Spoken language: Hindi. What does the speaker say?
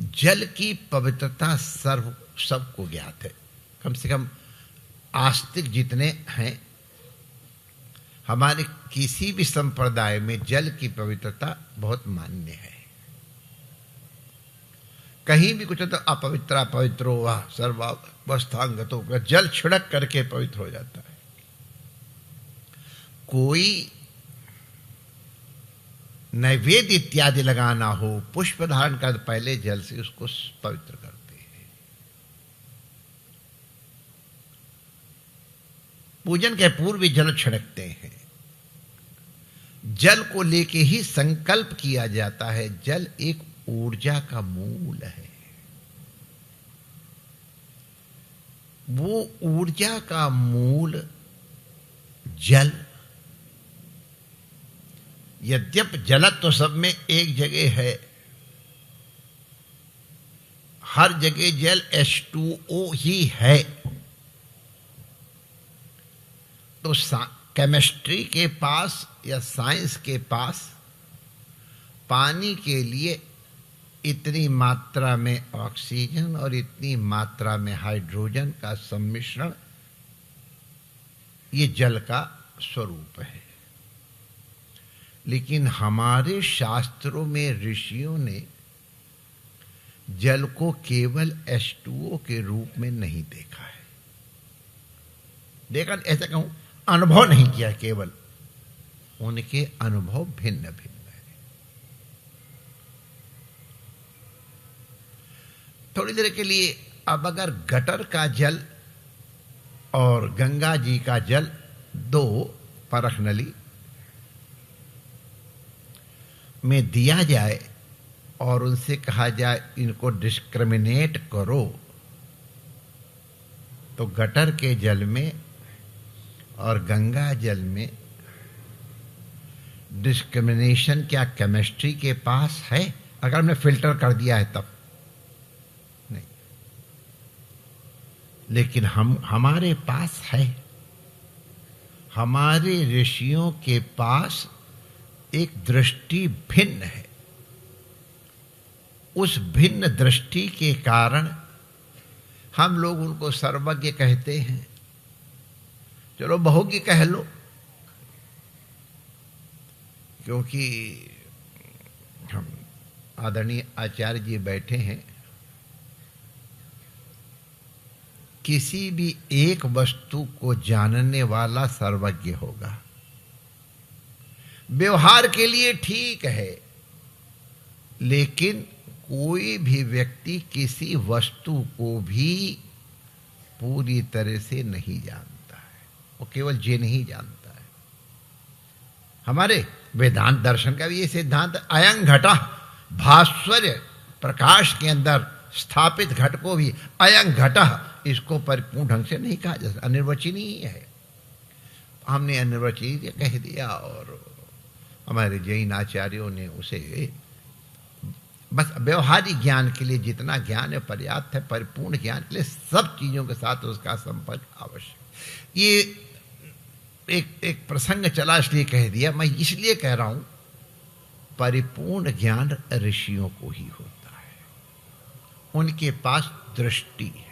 जल की पवित्रता सबको ज्ञात है। कम से कम आस्तिक जितने हैं, हमारे किसी भी संप्रदाय में जल की पवित्रता बहुत मान्य है। कहीं भी कुछ तो अपवित्र अपवित्रो वा सर्वावस्थांगतो, जल छिड़क करके पवित्र हो जाता है। कोई नैवेद्य इत्यादि लगाना हो, पुष्प धारण कर पहले जल से उसको पवित्र करते हैं। पूजन के पूर्व जल छिड़कते हैं। जल को लेके ही संकल्प किया जाता है। जल एक ऊर्जा का मूल है। वो ऊर्जा का मूल जल, यद्यप जलत्व सब में एक जगह है, हर जगह जल H2O ही है, तो केमिस्ट्री के पास या साइंस के पास पानी के लिए इतनी मात्रा में ऑक्सीजन और इतनी मात्रा में हाइड्रोजन का सम्मिश्रण, ये जल का स्वरूप है। लेकिन हमारे शास्त्रों में ऋषियों ने जल को केवल H2O के रूप में नहीं देखा है। देखा, ऐसा कहूं, अनुभव नहीं किया, केवल उनके अनुभव भिन्न भिन्न है। थोड़ी देर के लिए अब अगर गटर का जल और गंगा जी का जल, दो परख नली में दिया जाए और उनसे कहा जाए इनको डिस्क्रिमिनेट करो, तो गटर के जल में और गंगा जल में डिस्क्रिमिनेशन क्या केमिस्ट्री के पास है? अगर हमने फिल्टर कर दिया है तब नहीं, लेकिन हमारे पास है। हमारे ऋषियों के पास एक दृष्टि भिन्न है। उस भिन्न दृष्टि के कारण हम लोग उनको सर्वज्ञ कहते हैं। चलो बहुज्ञ कह लो, क्योंकि हम आदरणीय आचार्य जी बैठे हैं। किसी भी एक वस्तु को जानने वाला सर्वज्ञ होगा। व्यवहार के लिए ठीक है, लेकिन कोई भी व्यक्ति किसी वस्तु को भी पूरी तरह से नहीं जानता है। वो केवल ये नहीं जानता है। हमारे वेदांत दर्शन का भी ये सिद्धांत, अयं घटः, भास्वर प्रकाश के अंदर स्थापित घट को भी अयं घटः, इसको परिपूर्ण ढंग से नहीं कहा जा सकता, अनिर्वचनीय है। हमने अनिर्वचनीय कह दिया और हमारे जैन आचार्यों ने उसे बस व्यवहारिक ज्ञान के लिए जितना ज्ञान है पर्याप्त है, परिपूर्ण ज्ञान के लिए सब चीजों के साथ उसका संपर्क आवश्यक। ये एक प्रसंग चला इसलिए कह दिया, मैं इसलिए कह रहा हूं परिपूर्ण ज्ञान ऋषियों को ही होता है। उनके पास दृष्टि है।